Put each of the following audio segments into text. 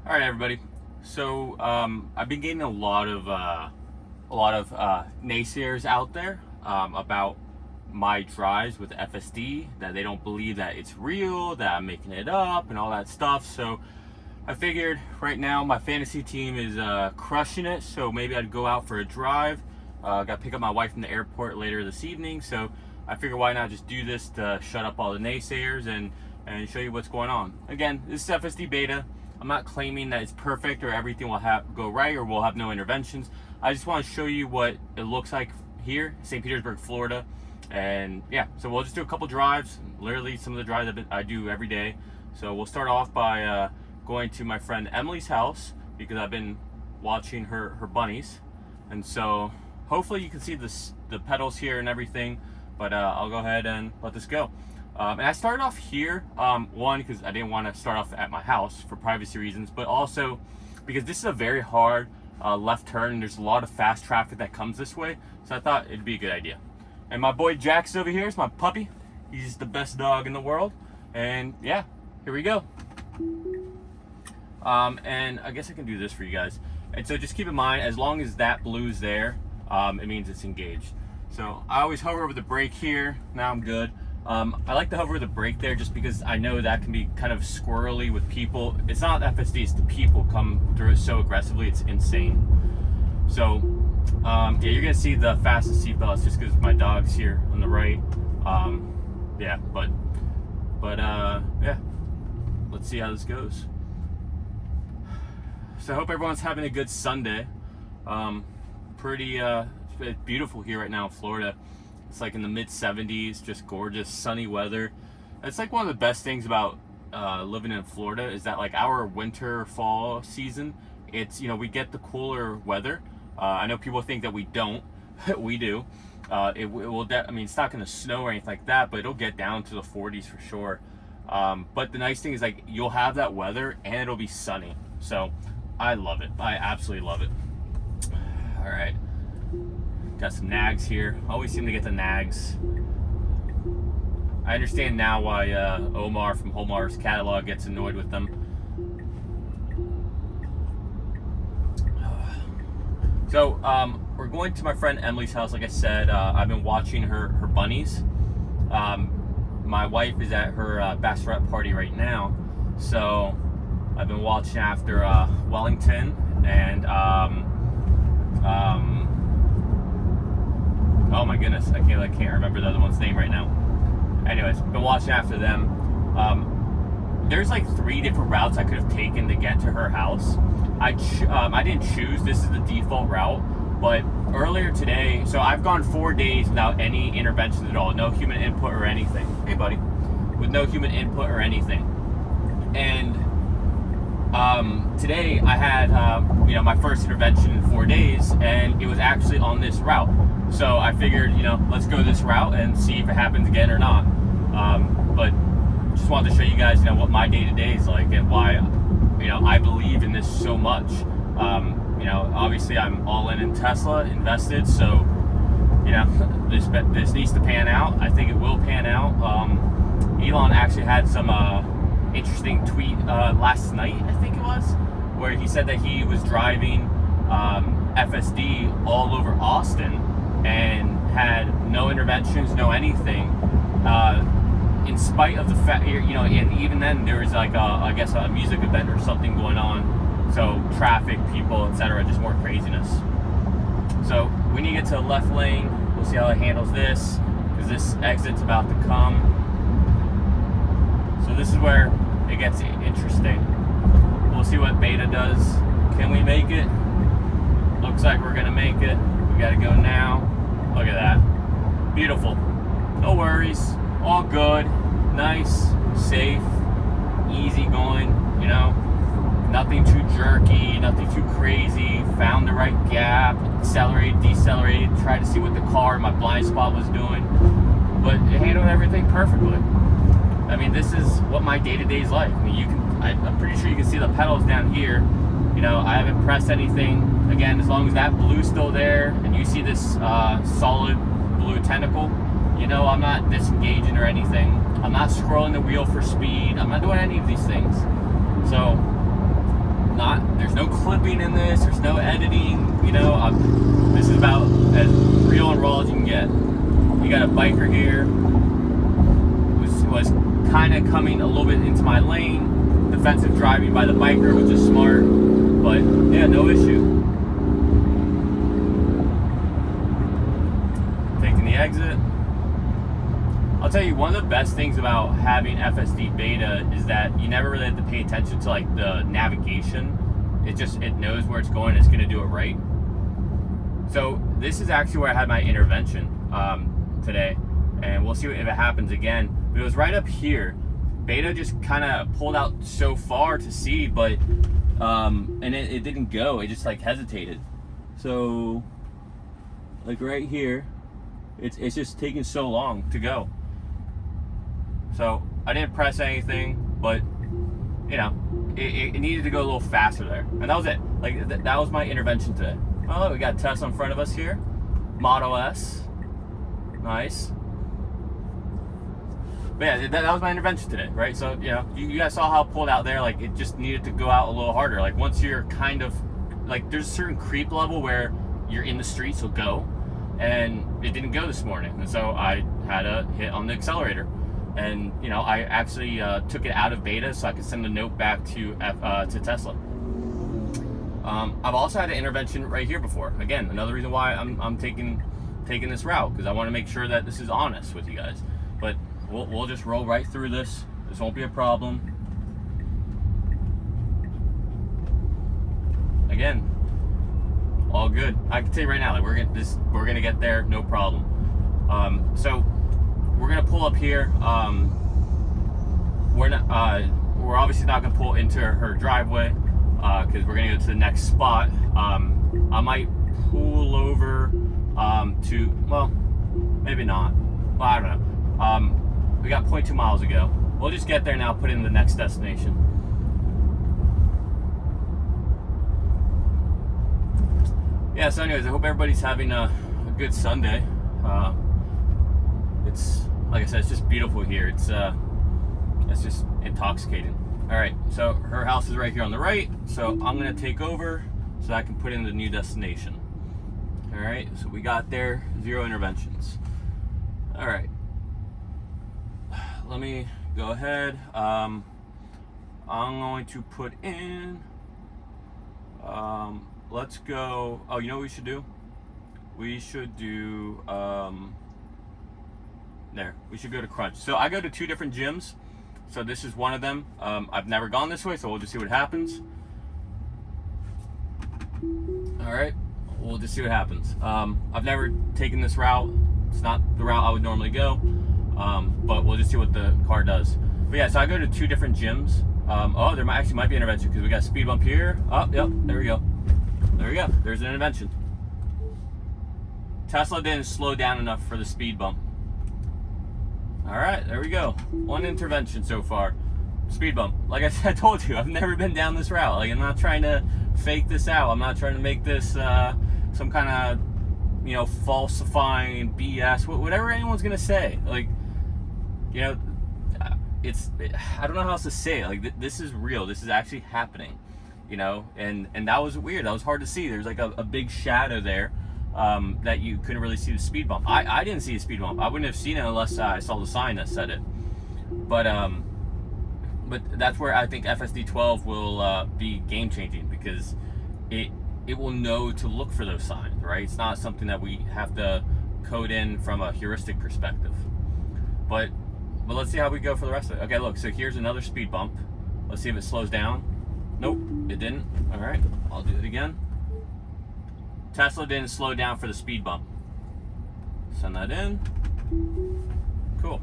All right, everybody. So I've been getting a lot of naysayers out there about my drives with FSD, that they don't believe that it's real, that I'm making it up, and all that stuff. So I figured right now my fantasy team is crushing it. So maybe I'd go out for a drive. Got to pick up my wife from the airport later this evening. So I figured why not just do this to shut up all the naysayers and show you what's going on. Again, this is FSD beta. I'm not claiming that it's perfect or everything will go right or we'll have no interventions. I just want to show you what it looks like here, St. Petersburg, Florida. And yeah, so we'll just do a couple drives, literally some of the drives that I do every day. So we'll start off by going to my friend Emily's house because I've been watching her bunnies. And so hopefully you can see the pedals here and everything, but I'll go ahead and let this go. And I started off here, one, because I didn't want to start off at my house for privacy reasons, but also because this is a very hard left turn and there's a lot of fast traffic that comes this way. So I thought it'd be a good idea. And my boy Jax over here is my puppy. He's the best dog in the world. And yeah, here we go. And I guess I can do this for you guys. And so just keep in mind, as long as that blue's there, it means it's engaged. So I always hover over the brake here. Now I'm good. I like to hover over the brake there just because I know that can be kind of squirrely with people. It's not FSD, it's the people come through it so aggressively, it's insane. So yeah, you're gonna see the fastest seatbelts just because my dog's here on the right. Yeah, but yeah, let's see how this goes. So I hope everyone's having a good Sunday. Pretty beautiful here right now in Florida. It's like in the mid 70s, just gorgeous sunny weather. It's like one of the best things about living in Florida is that like our winter fall season, it's, you know, we get the cooler weather. I know people think that we don't. We do. It will I mean, it's not going to snow or anything like that, but it'll get down to the 40s for sure. But the nice thing is like you'll have that weather and it'll be sunny. So I love it. I absolutely love it. All right. Got some nags here. Always seem to get the nags. I understand now why Omar from Homar's catalog gets annoyed with them. So we're going to my friend Emily's house. Like I said, I've been watching her bunnies. My wife is at her bachelorette party right now, so I've been watching after Wellington and oh my goodness, I can't remember the other one's name right now. Anyways, been watching after them. There's like 3 different routes I could have taken to get to her house. I didn't choose, this is the default route, but earlier today, so I've gone 4 days without any interventions at all, no human input or anything. Hey buddy, with no human input or anything. And today I had you know, my first intervention in 4 days, and it was actually on this route. So I figured, you know, let's go this route and see if it happens again or not. But just wanted to show you guys, you know, what my day-to-day is like and why, you know, I believe in this so much. You know, obviously I'm all in Tsla, invested, so, you know, this needs to pan out. I think it will pan out. Elon actually had some interesting tweet last night, I think it was, where he said that he was driving FSD all over Austin and had no interventions, no anything, in spite of the fact, you know, and even then there was like I guess a music event or something going on, so traffic, people, etc., just more craziness. So we need to get to the left lane. We'll see how it handles this, because this exit's about to come. So this is where it gets interesting. We'll see what beta does. Can we make it? Looks like we're gonna make it. We gotta go now. Look at that. Beautiful. No worries. All good. Nice. Safe. Easy going. You know, nothing too jerky. Nothing too crazy. Found the right gap. Accelerated, decelerated. Tried to see what the car in my blind spot was doing. But it handled everything perfectly. I mean, this is what my day-to-day is like. I mean, I'm pretty sure you can see the pedals down here. You know, I haven't pressed anything. Again, as long as that blue's still there and you see this solid blue tentacle, you know, I'm not disengaging or anything. I'm not scrolling the wheel for speed. I'm not doing any of these things. So there's no clipping in this, there's no editing, you know, this is about as real and raw as you can get. You got a biker here, was kind of coming a little bit into my lane, defensive driving by the biker, which is smart, but yeah, no issue. Taking the exit. I'll tell you, one of the best things about having FSD beta is that you never really have to pay attention to like the navigation. It knows where it's going, it's going to do it right. So this is actually where I had my intervention today, and we'll see if it happens again. But it was right up here. Beta just kind of pulled out so far to see, but and it didn't go. It just like hesitated. So like right here, it's just taking so long to go. So I didn't press anything, but you know, it needed to go a little faster there, and that was it. Like that was my intervention today. Oh, look, we got Tesla in front of us here, Model S, nice. But yeah, that was my intervention today, right? So you know, you guys saw how it pulled out there. Like it just needed to go out a little harder. Like once you're kind of like, there's a certain creep level where you're in the street, so go, and it didn't go this morning, and so I had a hit on the accelerator. And you know, I actually took it out of beta so I could send a note back to Tesla. I've also had an intervention right here before. Again, another reason why I'm taking this route, because I want to make sure that this is honest with you guys. But we'll just roll right through this. This won't be a problem. Again, all good. I can tell you right now, like we're gonna get there, no problem. So we're gonna pull up here. We're obviously not gonna pull into her driveway because we're gonna go to the next spot. I might pull over to, well, maybe not. Well, I don't know. We got 0.2 miles to go. We'll just get there now, put in the next destination. Yeah, so anyways, I hope everybody's having a good Sunday. It's, like I said, it's just beautiful here. It's just intoxicating. All right, so her house is right here on the right, so I'm gonna take over so I can put in the new destination. All right, so we got there, 0 interventions. All right, let me go ahead. I'm going to put in, let's go, oh, you know what we should do? We should do, there, we should go to Crunch. So I go to 2 different gyms. So this is one of them. I've never gone this way, so we'll just see what happens. All right, we'll just see what happens. I've never taken this route. It's not the route I would normally go, but we'll just see what the car does. But yeah, so I go to 2 different gyms. Oh, there actually might be an intervention because we got a speed bump here. Oh, yep, there we go. There we go, there's an intervention. Tesla didn't slow down enough for the speed bump. All right, there we go. 1 intervention so far. Speed bump. Like I told you, I've never been down this route. Like, I'm not trying to fake this out. I'm not trying to make this some kind of, you know, falsifying BS, whatever anyone's gonna say. Like, you know, I don't know how else to say it. Like, this is real. This is actually happening, you know. And that was weird. That was hard to see. There's like a big shadow there. That you couldn't really see the speed bump. I didn't see a speed bump. I wouldn't have seen it unless I saw the sign that said it. But that's where I think FSD 12 will be game changing, because it will know to look for those signs, right? It's not something that we have to code in from a heuristic perspective. But let's see how we go for the rest of it. Okay, look, so here's another speed bump. Let's see if it slows down. Nope, it didn't. All right, I'll do it again. Tesla didn't slow down for the speed bump. Send that in. Cool.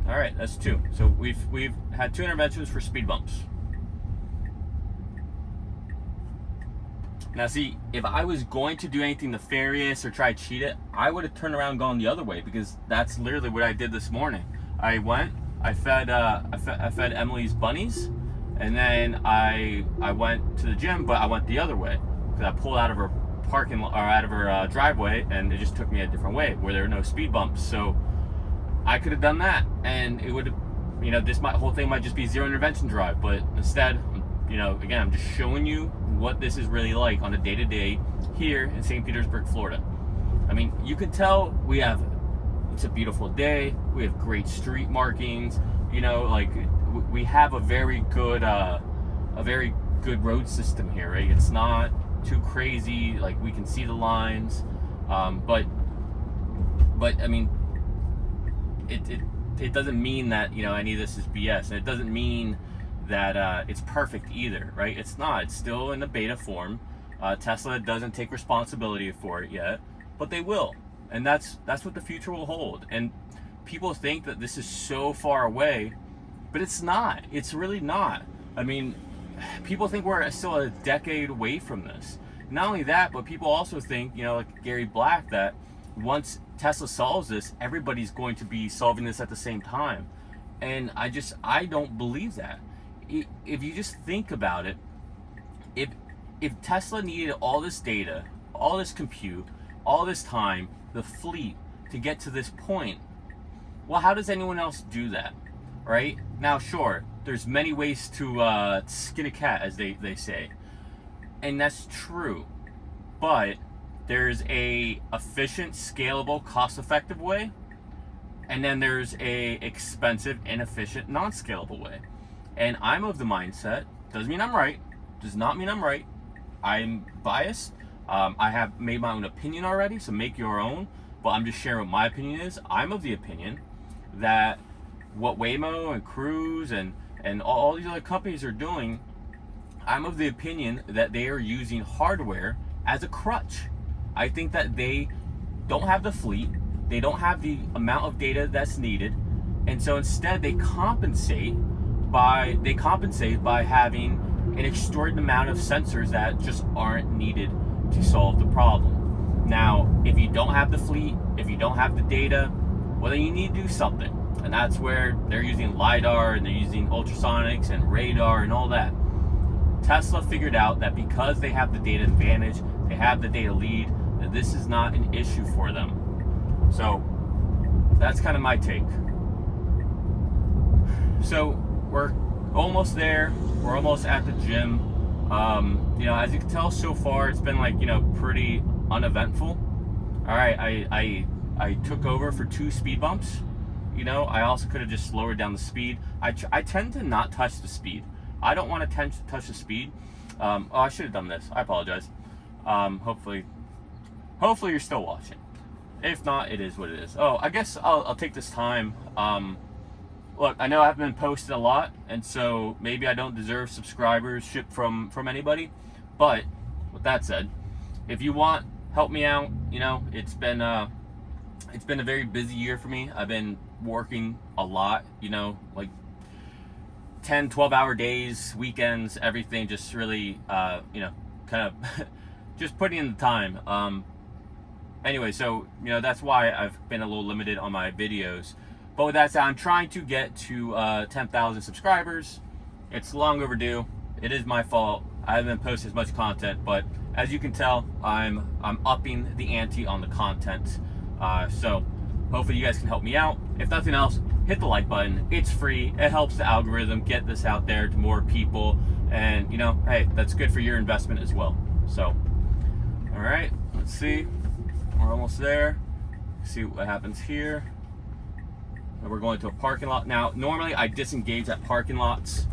All right, that's 2. So we've had 2 interventions for speed bumps. Now see, if I was going to do anything nefarious or try to cheat it, I would have turned around and gone the other way, because that's literally what I did this morning. I fed Emily's bunnies, and then I went to the gym, but I went the other way. I pulled out of her parking or out of her driveway, and it just took me a different way where there were no speed bumps. So I could have done that, and it would have, you know, whole thing might just be 0 intervention drive. But instead, I'm you know, again, I'm just showing you what this is really like on a day-to-day here in St. Petersburg, Florida. I mean, you can tell it's a beautiful day. We have great street markings. You know, like we have a very good road system here, right? It's not too crazy. Like, we can see the lines, but I mean, it doesn't mean that, you know, any of this is BS, and it doesn't mean that it's perfect either, right? It's not. It's still in the beta form. Tesla doesn't take responsibility for it yet, but they will, and that's what the future will hold. And people think that this is so far away, but it's not. It's really not. I mean, people think we're still a decade away from this. Not only that, but people also think, you know, like Gary Black, that once Tesla solves this, everybody's going to be solving this at the same time. And I don't believe that. If you just think about it, if Tesla needed all this data, all this compute, all this time, the fleet, to get to this point, well, how does anyone else do that, right? Now, sure, there's many ways to skin a cat, as they say, and that's true, but there's a efficient, scalable, cost-effective way, and then there's a expensive, inefficient, non-scalable way. And I'm of the mindset, doesn't mean I'm right, does not mean I'm right, I'm biased. I have made my own opinion already, so make your own, but I'm just sharing what my opinion is. I'm of the opinion that what Waymo and Cruise and all these other companies are doing, I'm of the opinion that they are using hardware as a crutch. I think that they don't have the fleet, they don't have the amount of data that's needed, and so instead they compensate by having an extraordinary amount of sensors that just aren't needed to solve the problem. Now, if you don't have the fleet, if you don't have the data, well, then you need to do something. And that's where they're using LiDAR, and they're using ultrasonics and radar and all that. Tesla figured out that because they have the data advantage, they have the data lead, that this is not an issue for them. So that's kind of my take. So we're almost there. We're almost at the gym. You know, as you can tell so far, it's been like, you know, pretty uneventful. All right, I took over for 2 speed bumps. You know, I also could have just lowered down the speed. I tend to not touch the speed. I don't want to touch the speed. Oh, I should have done this. I apologize. Hopefully you're still watching. If not, it is what it is. Oh, I guess I'll take this time. Look, I know I've been posting a lot, and so maybe I don't deserve subscribership from anybody. But with that said, if you want, help me out. You know, it's been a very busy year for me. I've been working a lot, you know, like 10, 12-hour days, weekends, everything, just really, you know, kind of just putting in the time. Anyway, so, you know, that's why I've been a little limited on my videos. But with that said, I'm trying to get to 10,000 subscribers. It's long overdue. It is my fault. I haven't posted as much content, but as you can tell, I'm upping the ante on the content. So hopefully you guys can help me out. If nothing else, hit the like button. It's free. It helps the algorithm get this out there to more people. And, you know, hey, that's good for your investment as well. So, all right, let's see. We're almost there. See what happens here. And we're going to a parking lot. Now, normally I disengage at parking lots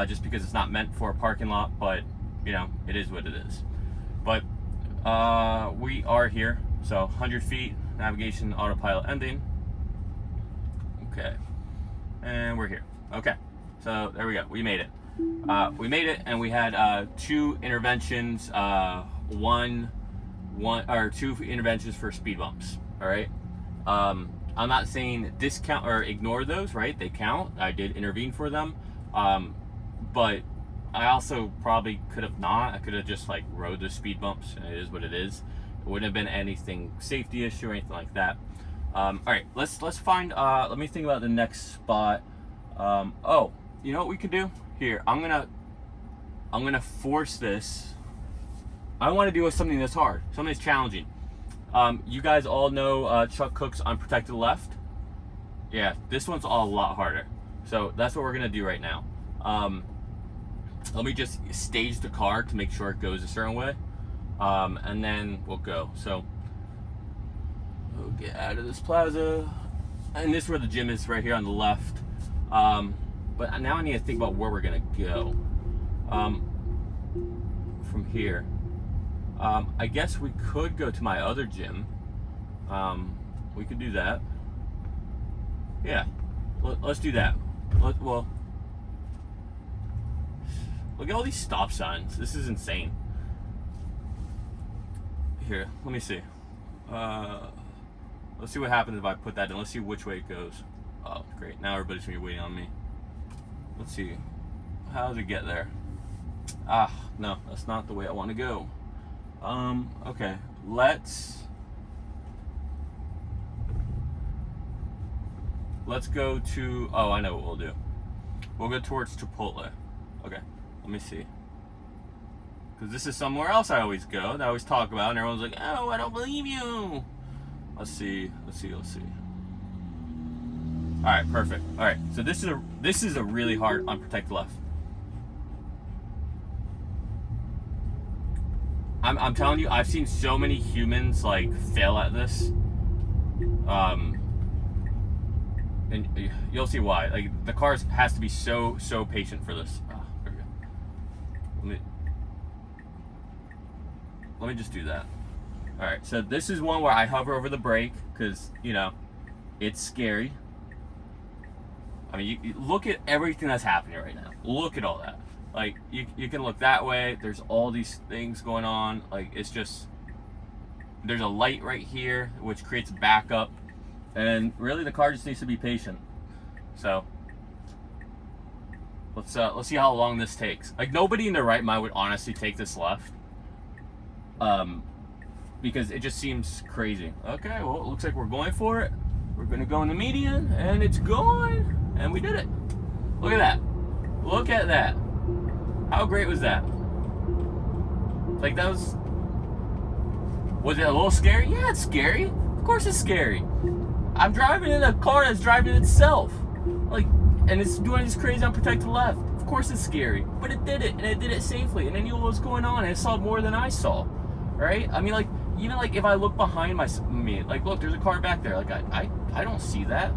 just because it's not meant for a parking lot, but, you know, it is what it is. But we are here. So 100 feet, navigation, autopilot ending. Okay. And we're here. Okay. So there we go. We made it. We made it, and we had 2 interventions, 2 interventions for speed bumps. All right. I'm not saying discount or ignore those, right? They count. I did intervene for them. But I also probably could have not. I could have just like rode the speed bumps, and it is what it is. It wouldn't have been anything safety issue or anything like that. All right, let's find, let me think about the next spot. Oh, you know what we could do? Here, I'm gonna force this. I want to do something that's hard, something that's challenging. You guys all know Chuck Cook's Unprotected Left. Yeah, this one's a lot harder. So that's what we're gonna do right now. Let me just stage the car to make sure it goes a certain way, and then we'll go. So we'll get out of this plaza, and this is where the gym is, right here on the left. But now I need to think about where we're gonna go from here. I guess we could go to my other gym. We could do that. Yeah, let's do that. Well, look at all these stop signs. This is insane. Here, let me see. Let's see what happens if I put that in. Let's see which way it goes. Oh, great. Now everybody's gonna be waiting on me. Let's see. How does it get there? Ah, no, that's not the way I want to go. Okay. Let's go to, oh, I know what we'll do. We'll go towards Chipotle. Okay, let me see. Because this is somewhere else I always go, that I always talk about, and everyone's like, oh, I don't believe you. Let's see. All right, perfect. All right, so this is a really hard unprotected left. I'm telling you, I've seen so many humans like fail at this. And you'll see why. Like, the car has to be so patient for this. Oh, there we go. Let me just do that. All right, so this is one where I hover over the brake because, you know, it's scary. I mean, you look at everything that's happening right now. Look at all that. Like, you can look that way. There's all these things going on. Like, it's just, there's a light right here, which creates backup. And really, the car just needs to be patient. So, let's see how long this takes. Like, nobody in their right mind would honestly take this left. Because it just seems crazy. Okay, well, it looks like we're going for it. We're gonna go in the median, and it's going. And we did it. Look at that. Look at that. How great was that? Like, that was it a little scary? Yeah, it's scary. Of course it's scary. I'm driving in a car that's driving itself. Like, and it's doing this crazy unprotected left. Of course it's scary. But it did it, and it did it safely. And it knew what was going on, and it saw more than I saw. Right? I mean, like, even like if I look behind me, like, look, there's a car back there. Like, I don't see that.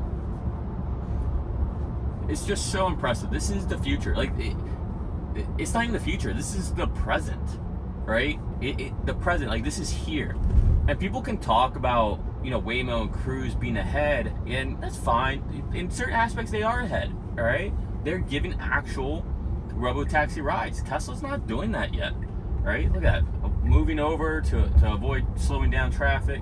It's just so impressive. This is the future. Like, it's not even the future. This is the present, right? The present, like, this is here. And people can talk about, you know, Waymo and Cruise being ahead, and that's fine. In certain aspects, they are ahead, all right? They're giving actual robo-taxi rides. Tesla's not doing that yet, right? Look at that. Moving over to avoid slowing down traffic.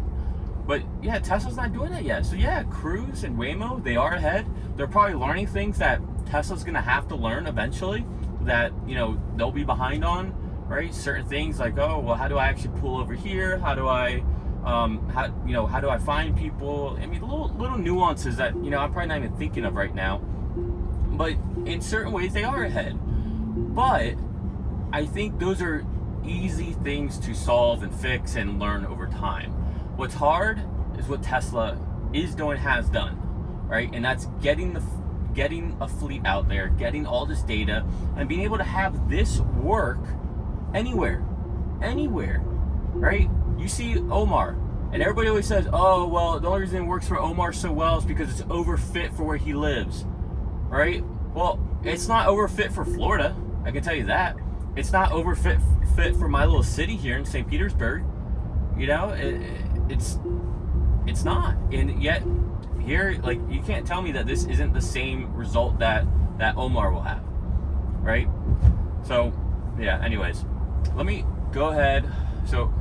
But yeah, Tesla's not doing that yet. So yeah, Cruise and Waymo, they are ahead. They're probably learning things that Tesla's gonna have to learn eventually that, you know, they'll be behind on, right? Certain things like, oh, well, how do I actually pull over here? How do I, how do I find people? I mean, little nuances that, you know, I'm probably not even thinking of right now. But in certain ways, they are ahead. But I think those are easy things to solve and fix and learn over time. What's hard is what Tesla is doing, has done, right? And that's getting a fleet out there, getting all this data, and being able to have this work anywhere, right? You see Omar, and everybody always says, oh, well, the only reason it works for Omar so well is because it's overfit for where he lives, right? Well, it's not overfit for Florida, I can tell you that. It's not overfit for my little city here in St. Petersburg. You know, it's not. And yet here, like, you can't tell me that this isn't the same result that Omar will have, right? So yeah, anyways, let me go ahead. So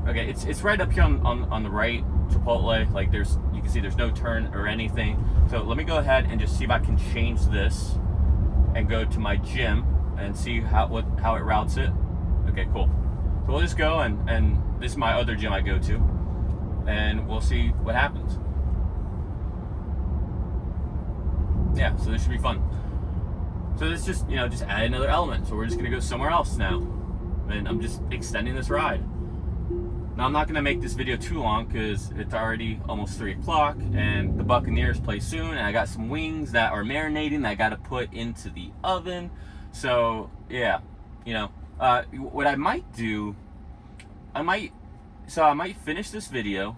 okay, it's right up here on the right, Chipotle. Like, you can see there's no turn or anything. So let me go ahead and just see if I can change this and go to my gym and see how it routes it. Okay, cool. So we'll just go and this is my other gym I go to, and we'll see what happens. Yeah, so this should be fun. So this just, you know, just add another element. So we're just gonna go somewhere else now, and I'm just extending this ride. Now I'm not gonna make this video too long because it's already almost 3 o'clock, and the Buccaneers play soon, and I got some wings that are marinating that I gotta put into the oven. So yeah, you know, what I might do, I might finish this video,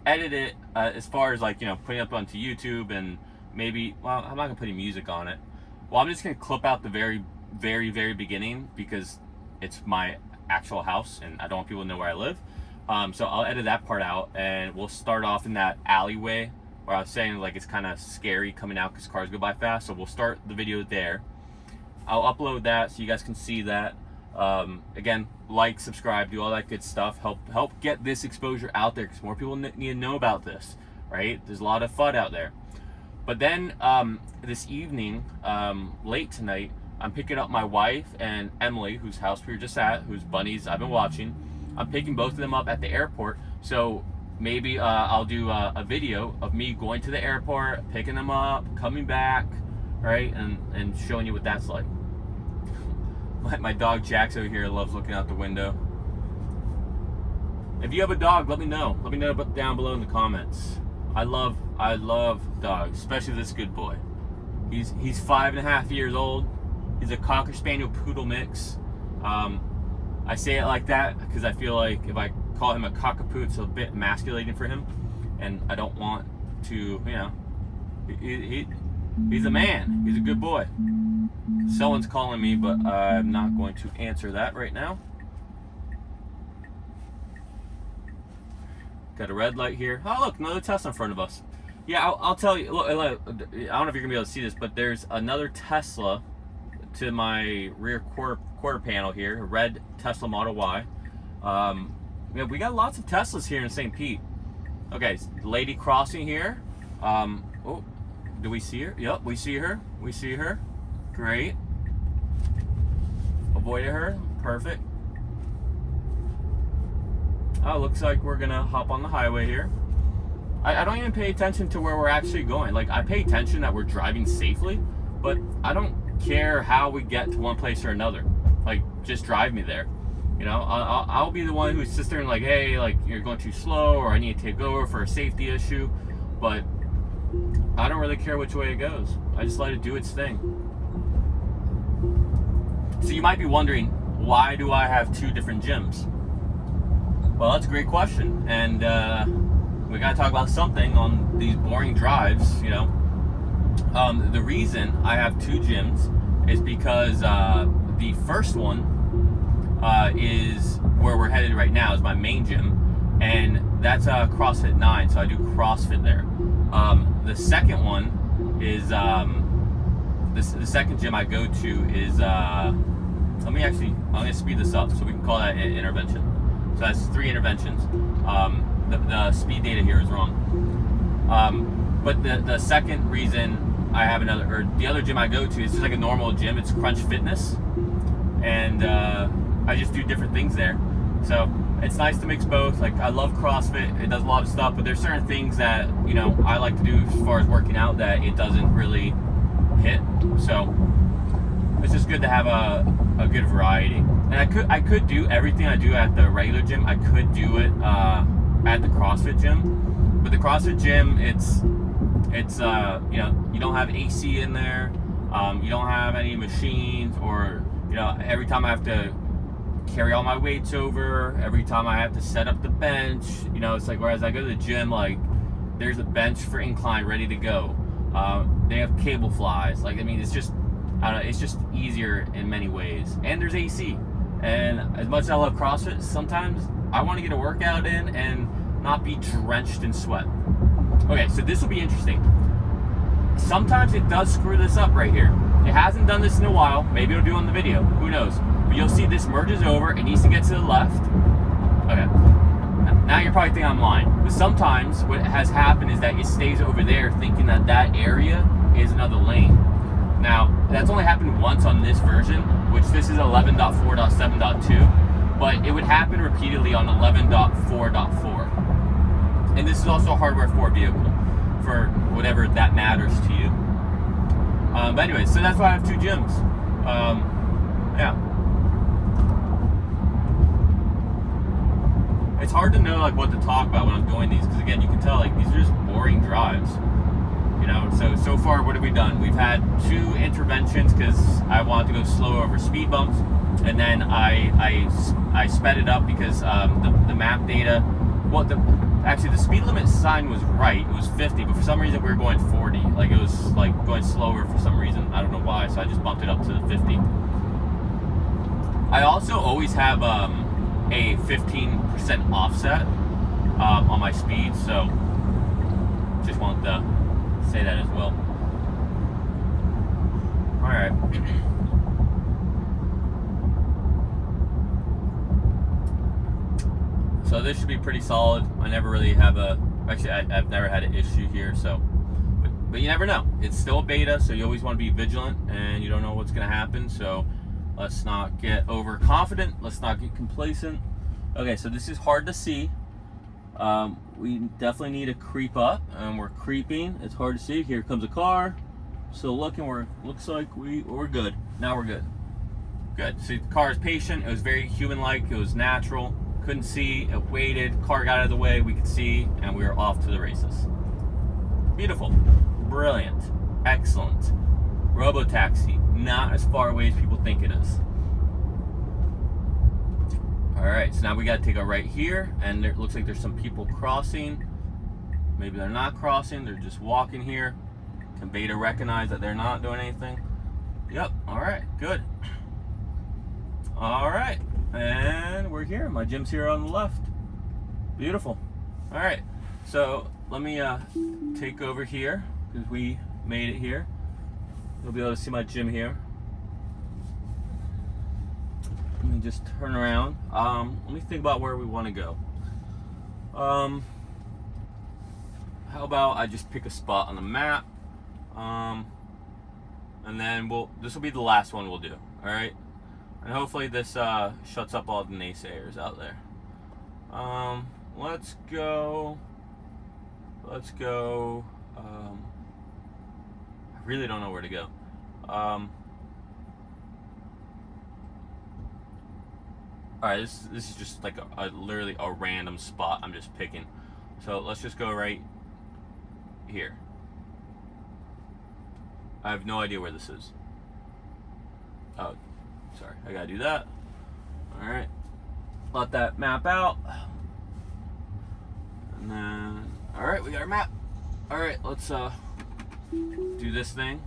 edit it as far as like, you know, putting it up onto YouTube, and maybe, well, I'm not gonna put any music on it. Well, I'm just gonna clip out the very, very, very beginning, because it's my actual house and I don't want people to know where I live. So I'll edit that part out, and we'll start off in that alleyway where I was saying like it's kind of scary coming out because cars go by fast. So we'll start the video there. I'll upload that so you guys can see that. Again, like, subscribe, do all that good stuff. Help get this exposure out there, because more people need to know about this, right? There's a lot of FUD out there. But then this evening, late tonight, I'm picking up my wife and Emily, whose house we were just at, whose bunnies I've been watching. I'm picking both of them up at the airport. So maybe I'll do a video of me going to the airport, picking them up, coming back, right? And showing you what that's like. My dog Jax over here loves looking out the window. If you have a dog, let me know. Let me know down below in the comments. I love dogs, especially this good boy. He's 5.5 years old. He's a Cocker Spaniel Poodle mix. I say it like that because I feel like if I call him a cockapoo, it's a bit emasculating for him, and I don't want to, you know. He's a man. He's a good boy. Someone's calling me, but I'm not going to answer that right now. Got a red light here. Oh, look, another Tesla in front of us. Yeah, I'll tell you. Look, I don't know if you're gonna be able to see this, but there's another Tesla to my rear quarter panel here. A red Tesla Model Y. Yeah, we got lots of Teslas here in St. Pete. Okay, lady crossing here. Oh, do we see her? Yep, we see her. We see her. Great. Avoided her. Perfect. Oh, looks like we're gonna hop on the highway here. I don't even pay attention to where we're actually going. Like, I pay attention that we're driving safely, but I don't care how we get to one place or another. Like, just drive me there. You know, I'll be the one who sits there and like, hey, like, you're going too slow, or I need to take over for a safety issue. But I don't really care which way it goes. I just let it do its thing. So you might be wondering, why do I have two different gyms? Well, that's a great question, and we gotta talk about something on these boring drives, you know. The reason I have two gyms is because the first one is where we're headed right now, is my main gym, and that's CrossFit 9, so I do CrossFit there. The second one is the second gym I go to is I'm gonna speed this up so we can call that an intervention. So that's 3 interventions. The speed data here is wrong. But the second reason I have another, or the other gym I go to, is just like a normal gym. It's Crunch Fitness, and I just do different things there. So it's nice to mix both. Like, I love CrossFit. It does a lot of stuff, but there's certain things that, you know, I like to do as far as working out that it doesn't really hit. So it's just good to have a good variety. And I could do everything I do at the regular gym. I could do it at the CrossFit gym, but the CrossFit gym, it's you know, you don't have AC in there. You don't have any machines, or, you know, every time I have to carry all my weights over, every time I have to set up the bench, you know, it's like, whereas I go to the gym, like, there's a bench for incline ready to go. They have cable flies. Like, I mean, it's just, I don't know, it's just easier in many ways. And there's AC. And as much as I love CrossFit, sometimes I want to get a workout in and not be drenched in sweat. Okay, so this will be interesting. Sometimes it does screw this up right here. It hasn't done this in a while. Maybe it'll do on the video. Who knows? But you'll see this merges over. It needs to get to the left. Okay. Now you're probably thinking I'm lying. But sometimes what has happened is that it stays over there thinking that that area is another lane. Now, that's only happened once on this version, which this is 11.4.7.2, but it would happen repeatedly on 11.4.4. And this is also a hardware 4 vehicle, for whatever that matters to you. But anyway, so that's why I have 2 gyms. Yeah. It's hard to know like what to talk about when I'm doing these, because again, you can tell like these are just boring drives. You know, so far, what have we done? We've had 2 interventions because I wanted to go slow over speed bumps, and then I sped it up because the map data. Well, actually the speed limit sign was right. It was 50, but for some reason we were going 40. Like it was like going slower for some reason. I don't know why. So I just bumped it up to the 50. I also always have a 15% offset on my speed, so just wanted to say that as well. All right. So this should be pretty solid. I never really have I've never had an issue here, so, but you never know. It's still a beta, so you always want to be vigilant, and you don't know what's going to happen, so let's not get overconfident. Let's not get complacent. Okay, so this is hard to see. We definitely need to creep up, and we're creeping. It's hard to see. Here comes a car. So looks like we're good. Now we're good. Good. See, the car is patient. It was very human-like. It was natural. Couldn't see. It waited. Car got out of the way. We could see, and we were off to the races. Beautiful. Brilliant. Excellent. Robo-taxi. Not as far away as people think it is. Alright, so now we got to take a right here, and it looks like there's some people crossing. Maybe they're not crossing, they're just walking here. Can beta recognize that they're not doing anything? Yep, alright, good. Alright, and we're here. My gym's here on the left. Beautiful. Alright, so let me take over here, because we made it here. You'll be able to see my gym here. Let me just turn around. Let me think about where we want to go. How about I just pick a spot on the map, and then this will be the last one we'll do. All right, and hopefully this shuts up all the naysayers out there. Let's go. I really don't know where to go. Alright, this is just like literally a random spot I'm just picking. So let's just go right here. I have no idea where this is. Oh, sorry, I gotta do that. Alright, let that map out. And then, alright, we got our map. Alright, let's do this thing.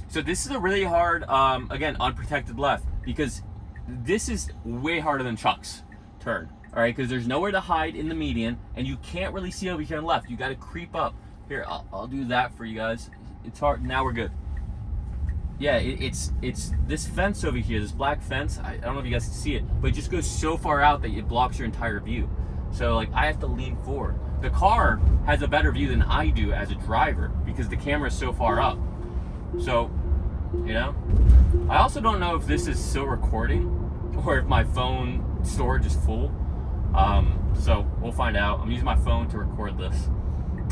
So this is a really hard, again, unprotected left, because this is way harder than Chuck's turn, all right? Because there's nowhere to hide in the median, and you can't really see over here on the left. You got to creep up. Here, I'll do that for you guys. It's hard. Now we're good. Yeah, it's this fence over here, this black fence. I don't know if you guys can see it, but it just goes so far out that it blocks your entire view. So like I have to lean forward. The car has a better view than I do as a driver because the camera is so far up. So, you know, I also don't know if this is still recording or if my phone storage is full. So we'll find out. I'm using my phone to record this.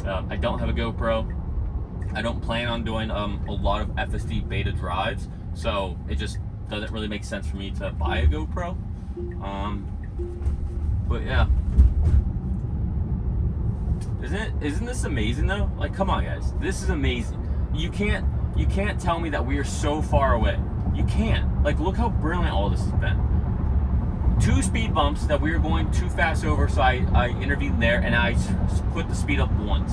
I don't have a GoPro. I don't plan on doing a lot of FSD beta drives, so it just doesn't really make sense for me to buy a GoPro. But yeah, isn't this amazing though? Like, come on guys, this is amazing. You can't tell me that we are so far away. You can't. Like, look how brilliant all this has been. 2 speed bumps that we were going too fast over, so I intervened there and I put the speed up once.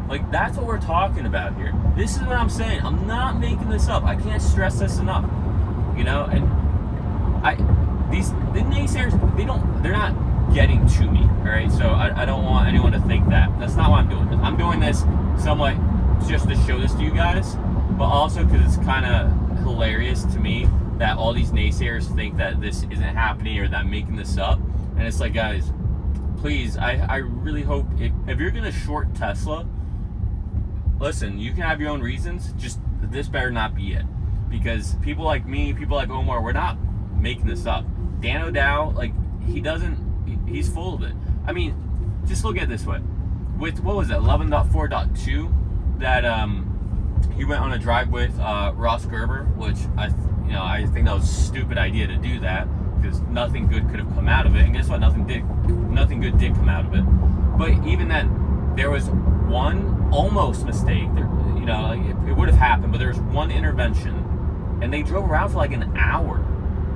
Like, that's what we're talking about here. This is what I'm saying. I'm not making this up. I can't stress this enough. You know, and the naysayers, they're not getting to me, all right? So I don't want anyone to think that. That's not why I'm doing this. I'm doing this somewhat just to show this to you guys, but also because it's kind of hilarious to me that all these naysayers think that this isn't happening or that I'm making this up. And it's like, guys, please, I really hope if you're gonna short Tesla, listen, you can have your own reasons, just this better not be it. Because people like me, people like Omar, we're not making this up. Dan O'Dow, like, he's full of it. I mean, just look at it this way. With, what was it, 11.4.2, that he went on a drive with Ross Gerber, which I think that was a stupid idea to do that, because nothing good could have come out of it. And guess what? Nothing good did come out of it. But even then, there was one almost mistake. There, you know, like it would have happened, but there was one intervention, and they drove around for like an hour.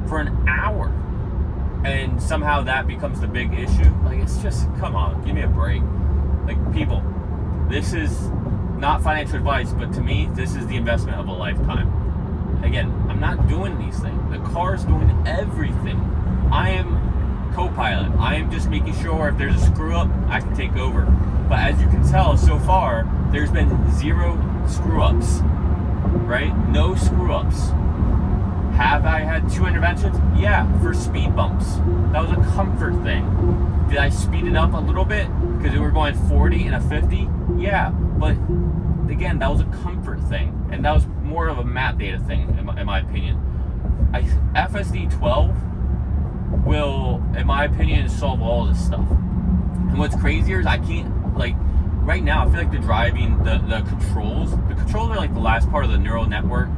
For an hour. And somehow that becomes the big issue. Like, it's just, come on, give me a break. Like, people, this is not financial advice, but to me, this is the investment of a lifetime. Again, I'm not doing these things. The car's doing everything. I am co-pilot. I am just making sure if there's a screw up, I can take over. But as you can tell, so far, there's been 0 screw ups, right? No screw ups. Have I had 2 interventions? Yeah, for speed bumps. That was a comfort thing. Did I speed it up a little bit because we were going 40 and a 50? Yeah, but again, that was a comfort thing, and that was more of a map data thing, in my opinion. FSD 12 will, in my opinion, solve all this stuff. And what's crazier is I can't, like, right now, I feel like the controls are like the last part of the neural network.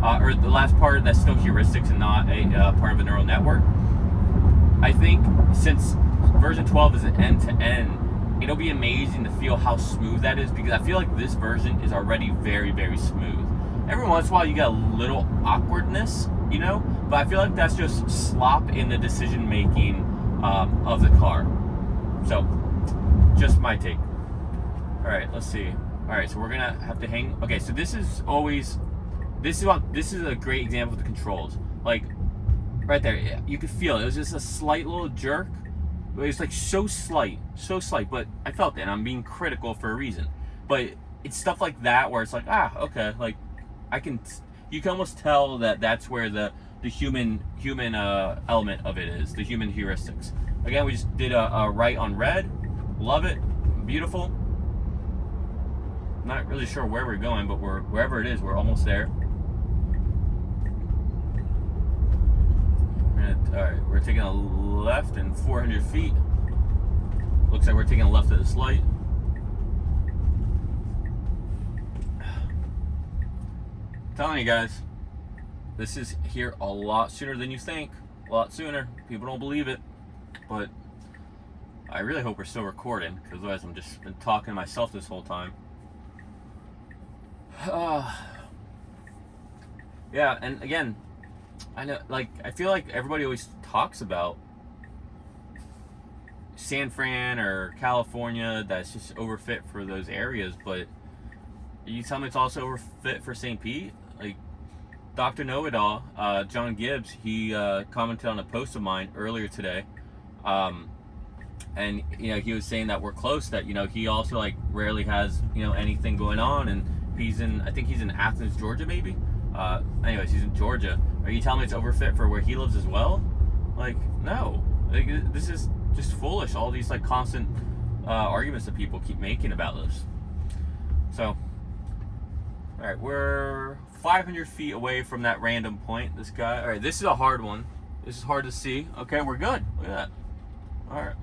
Or the last part that's still heuristics and not a part of a neural network. I think since version 12 is an end-to-end, it'll be amazing to feel how smooth that is, because I feel like this version is already very, very smooth. Every once in a while you get a little awkwardness, you know, but I feel like that's just slop in the decision-making of the car. So, just my take. All right, let's see. All right, so we're gonna have to hang. Okay, so this is a great example of the controls. Like, right there, you could feel it. It was just a slight little jerk. It was like so slight, but I felt it, and I'm being critical for a reason. But it's stuff like that where it's like, okay, like you can almost tell that that's where the human element of it is, the human heuristics. Again, we just did a right on red. Love it, beautiful. Not really sure where we're going, but wherever it is, we're almost there. Alright, we're taking a left in 400 feet. Looks like we're taking a left at this light. I'm telling you guys, this is here a lot sooner than you think. A lot sooner. People don't believe it. But I really hope we're still recording, because otherwise I'm just been talking to myself this whole time. Yeah, and again, I know, like, I feel like everybody always talks about San Fran or California, that's just overfit for those areas, but you tell me it's also overfit for St. Pete? Like, Dr. Know-It-All, John Gibbs, he commented on a post of mine earlier today, and, you know, he was saying that we're close, that, you know, he also, like, rarely has, you know, anything going on, and I think he's in Athens, Georgia, maybe? Anyways, he's in Georgia. Are you telling me it's overfit for where he lives as well? Like, no. Like, this is just foolish. All these, like, constant arguments that people keep making about this. So, all right, we're 500 feet away from that random point. This guy. All right, this is a hard one. This is hard to see. Okay, we're good. Look at that. All right.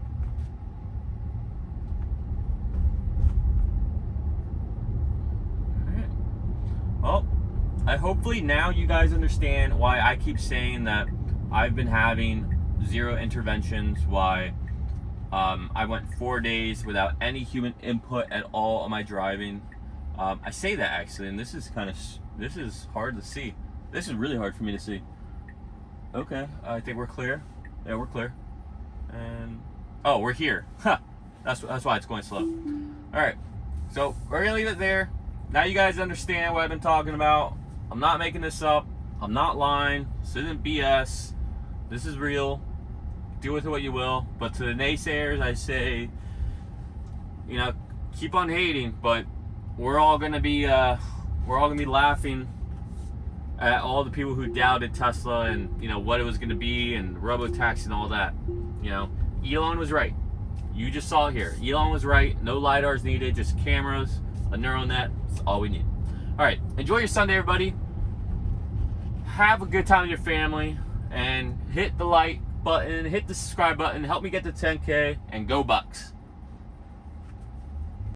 Well, hopefully now you guys understand why I keep saying that I've been having 0 interventions, why I went 4 days without any human input at all on my driving. I say that actually, and this is hard to see. This is really hard for me to see. Okay, I think we're clear. Yeah, we're clear. And, oh, we're here. Huh. That's why it's going slow. All right, so we're gonna leave it there. Now you guys understand what I've been talking about. I'm not making this up. I'm not lying. This isn't BS. This is real. Do with it what you will. But to the naysayers, I say, you know, keep on hating. But we're all gonna be laughing at all the people who doubted Tesla and, you know, what it was gonna be, and robotaxi and all that. You know, Elon was right. You just saw it here. Elon was right. No LiDARs needed. Just cameras, a neural net. That's all we need. All right, enjoy your Sunday, everybody. Have a good time with your family, and hit the like button, hit the subscribe button, help me get to 10K, and go Bucks.